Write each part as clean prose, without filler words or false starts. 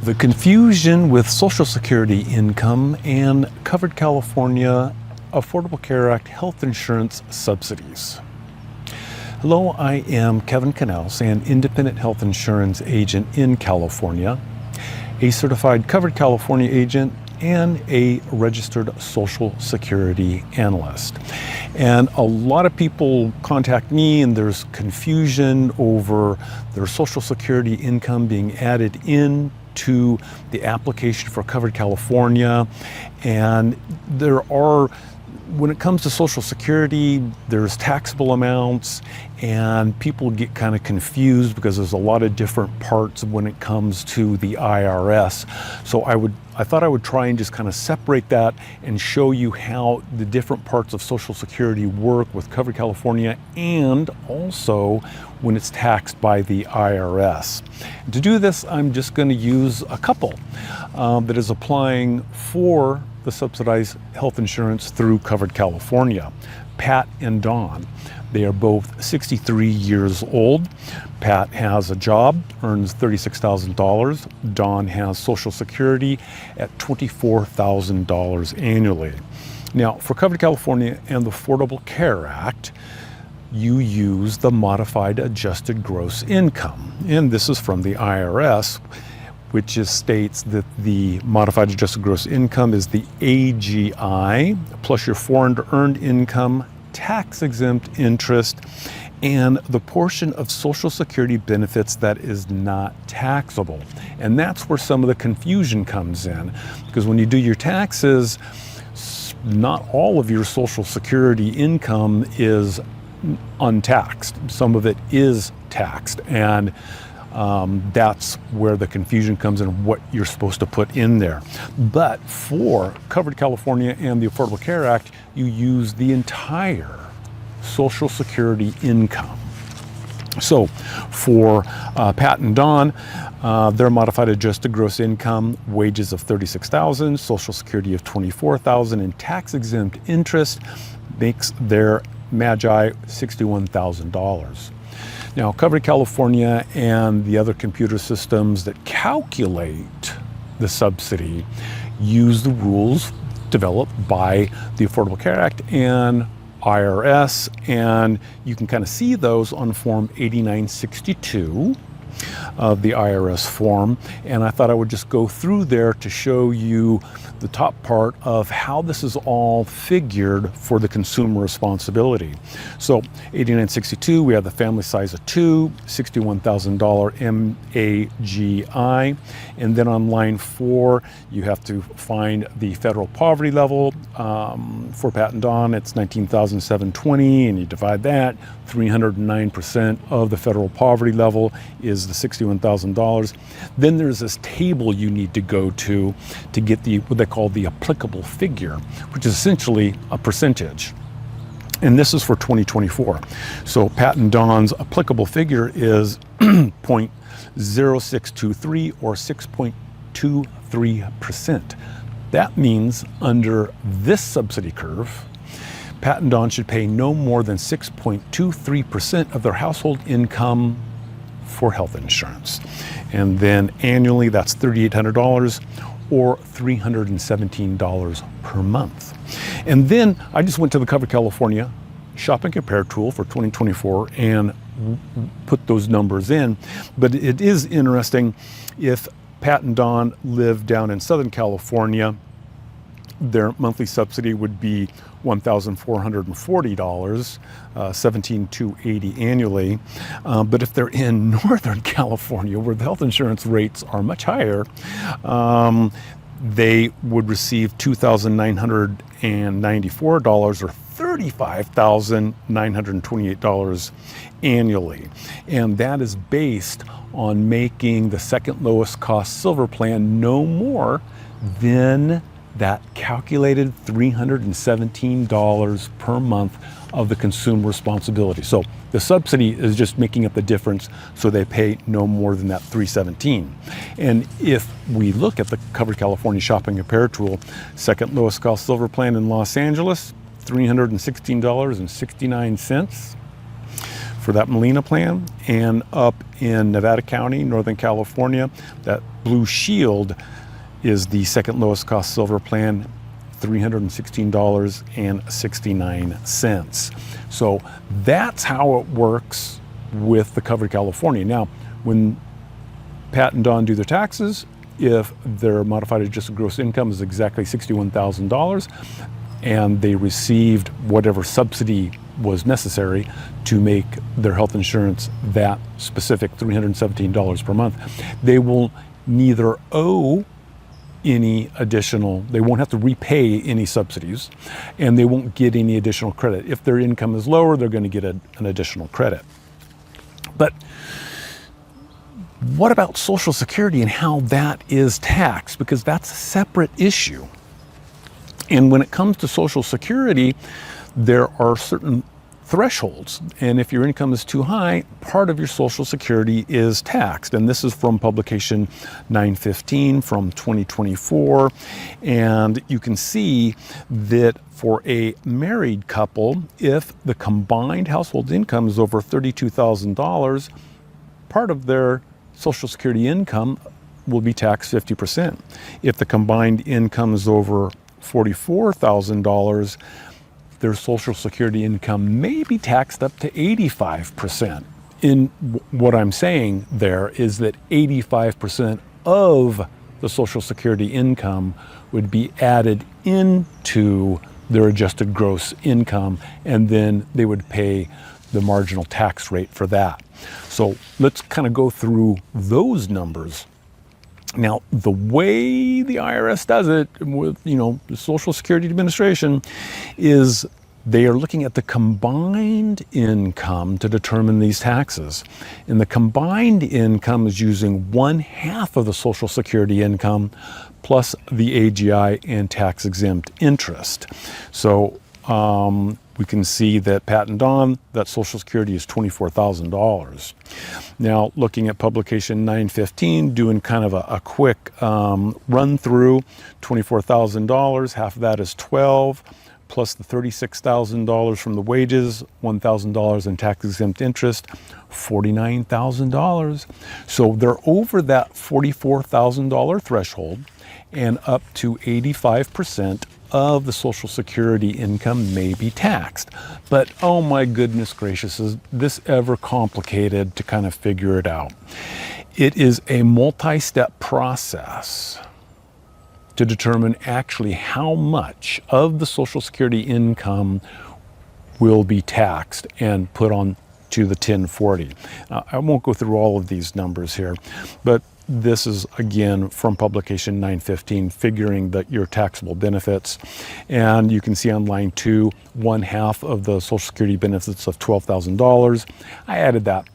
The confusion with Social Security income and Covered California Affordable Care Act health insurance subsidies. Hello, I am Kevin Canals, an independent health insurance agent in California, a certified Covered California agent, and a registered Social Security analyst. And a lot of people contact me and there's confusion over their Social Security income being added in to the application for Covered California. And there are, when it comes to Social Security, there's taxable amounts, and people get kind of confused because there's a lot of different parts when it comes to the IRS. So I thought I would try and just kind of separate that and show you how the different parts of Social Security work with Covered California, and also when it's taxed by the IRS. To do this, I'm just going to use a couple that is applying for the subsidized health insurance through Covered California, Pat and Dawn. They are both 63 years old. Pat has a job, earns $36,000. Dawn has Social Security at $24,000 annually. Now, for Covered California and the Affordable Care Act, you use the modified adjusted gross income. And this is from the IRS, which states that the modified adjusted gross income is the AGI plus your foreign earned income, tax-exempt interest, and the portion of Social Security benefits that is not taxable. And that's where some of the confusion comes in, because when you do your taxes, not all of your Social Security income is untaxed. Some of it is taxed, and that's where the confusion comes in, what you're supposed to put in there. But for Covered California and the Affordable Care Act, you use the entire Social Security income. So for Pat and Dawn, their modified adjusted gross income, wages of $36,000, Social Security of $24,000, and tax-exempt interest makes their MAGI $61,000. Now, Covered California and the other computer systems that calculate the subsidy use the rules developed by the Affordable Care Act and IRS, and you can kind of see those on Form 8962 of the IRS form. And I thought I would just go through there to show you the top part of how this is all figured for the consumer responsibility. So 8962, we have the family size of 2, $61,000 MAGI. And then on line 4, you have to find the federal poverty level. For Pat and Dawn, it's $19,720, and you divide that. 309% of the federal poverty level is the $61,000. Then there's this table you need to go to get the what they call the applicable figure, which is essentially a percentage. And this is for 2024. So Pat and Dawn's applicable figure is 0.0623 or 6.23%. That means under this subsidy curve, Pat and Dawn should pay no more than 6.23% of their household income for health insurance. And then annually, that's $3,800 or $317 per month. And then I just went to the Covered California Shop and Compare tool for 2024 and put those numbers in. But it is interesting, if Pat and Dawn live down in Southern California, their monthly subsidy would be $1,440, $17,280 annually. But if they're in Northern California, where the health insurance rates are much higher, they would receive $2,994 or $35,928 annually. And that is based on making the second lowest cost silver plan no more than that calculated $317 per month of the consumer responsibility. So the subsidy is just making up the difference, so they pay no more than that $317. And if we look at the Covered California Shop and Compare tool, second lowest cost silver plan in Los Angeles, $316.69. for that Molina plan. And up in Nevada County, Northern California, that Blue Shield is the second lowest cost silver plan, $316.69. So that's how it works with the Covered California. Now, when Pat and Don do their taxes, if their modified adjusted gross income is exactly $61,000 and they received whatever subsidy was necessary to make their health insurance that specific $317 per month, they will neither owe any additional, they won't have to repay any subsidies, and they won't get any additional credit. If their income is lower, they're going to get an additional credit. But what about Social Security and how that is taxed? Because that's a separate issue. And when it comes to Social Security, there are certain thresholds. And if your income is too high, part of your Social Security is taxed. And this is from publication 915 from 2024. And you can see that for a married couple, if the combined household income is over $32,000, part of their Social Security income will be taxed 50%. If the combined income is over $44,000, their Social Security income may be taxed up to 85%. In what I'm saying there is that 85% of the Social Security income would be added into their adjusted gross income, and then they would pay the marginal tax rate for that. So let's kind of go through those numbers. Now, the way the IRS does it with, the Social Security Administration is they are looking at the combined income to determine these taxes. And the combined income is using 1/2 of the Social Security income plus the AGI and tax-exempt interest. So we can see that Pat and Don, that Social Security is $24,000. Now, looking at publication 915, doing kind of a quick run through, $24,000, half of that is 12, plus the $36,000 from the wages, $1,000 in tax-exempt interest, $49,000. So they're over that $44,000 threshold, and up to 85% of the Social Security income may be taxed. But oh my goodness gracious, is this ever complicated to kind of figure it out? It is a multi-step process to determine actually how much of the Social Security income will be taxed and put on to the 1040. I won't go through all of these numbers here, but this is again from publication 915, figuring that your taxable benefits. And you can see on line 2, 1/2 of the Social Security benefits of $12,000. I added that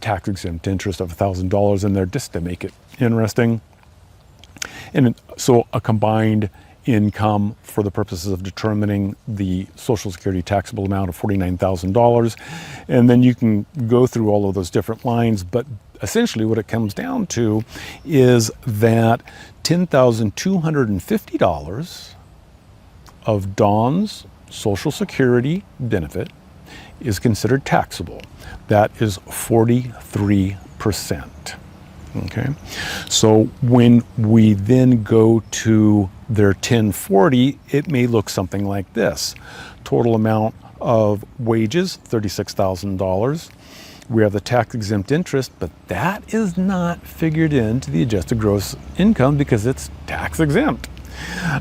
tax-exempt interest of $1,000 in there just to make it interesting. And so a combined income for the purposes of determining the Social Security taxable amount of $49,000. And then you can go through all of those different lines, but essentially what it comes down to is that $10,250 of Don's Social Security benefit is considered taxable. That is 43%. Okay, so when we then go to their 1040, it may look something like this. Total amount of wages, $36,000. We have the tax-exempt interest, but that is not figured into the adjusted gross income because it's tax-exempt.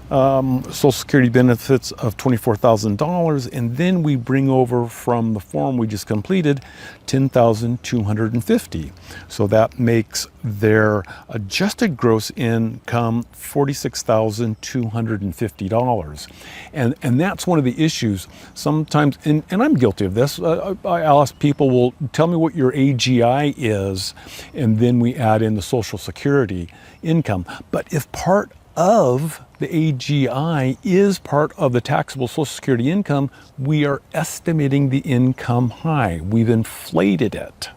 Social Security benefits of $24,000, and then we bring over from the form we just completed $10,250. So that makes their adjusted gross income $46,250. And that's one of the issues sometimes, and I'm guilty of this. I ask people, well, tell me what your AGI is, and then we add in the Social Security income. But if part of the AGI is part of the taxable Social Security income, we are estimating the income high. We've inflated it.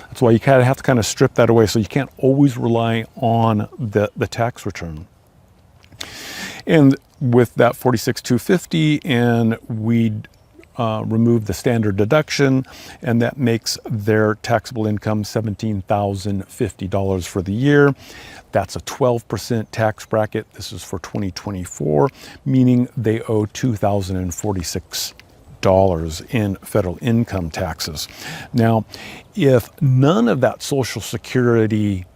That's why you kind of have to kind of strip that away, so you can't always rely on the tax return. And with that $46,250, and we remove the standard deduction, and that makes their taxable income $17,050 for the year. That's a 12% tax bracket. This is for 2024, meaning they owe $2,046 in federal income taxes. Now, if none of that Social Security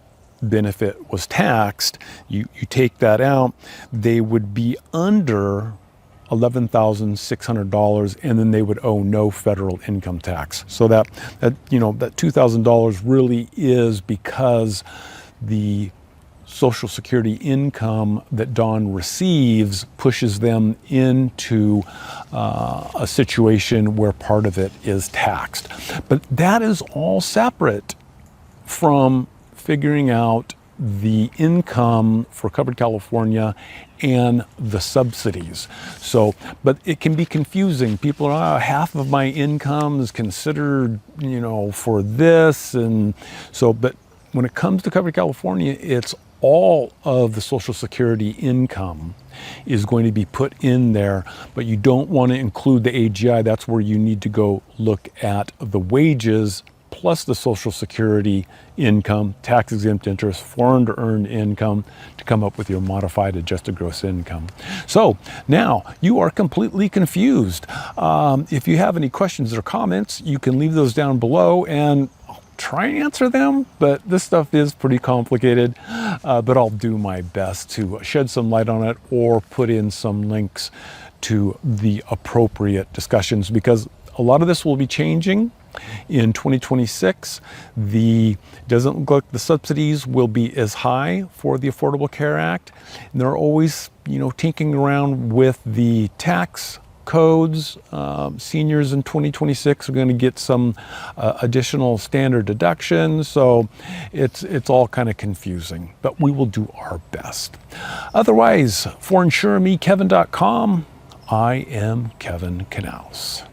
benefit was taxed, you take that out, they would be under $11,600, and then they would owe no federal income tax. So that $2,000 really is because the Social Security income that Dawn receives pushes them into a situation where part of it is taxed. But that is all separate from figuring out the income for Covered California and the subsidies. So, but it can be confusing. People are, half of my income is considered, for this. And so, but when it comes to Covered California, it's all of the Social Security income is going to be put in there, but you don't want to include the AGI. That's where you need to go look at the wages plus the Social Security income, tax-exempt interest, foreign earned income to come up with your modified adjusted gross income. So now you are completely confused. If you have any questions or comments, you can leave those down below and I'll try and answer them, but this stuff is pretty complicated, but I'll do my best to shed some light on it or put in some links to the appropriate discussions, because a lot of this will be changing in 2026. Doesn't look like the subsidies will be as high for the Affordable Care Act. And they're always, tinkering around with the tax codes. Seniors in 2026 are going to get some additional standard deductions. So it's all kind of confusing, but we will do our best. Otherwise, for InsureMeKevin.com, I am Kevin Knaus.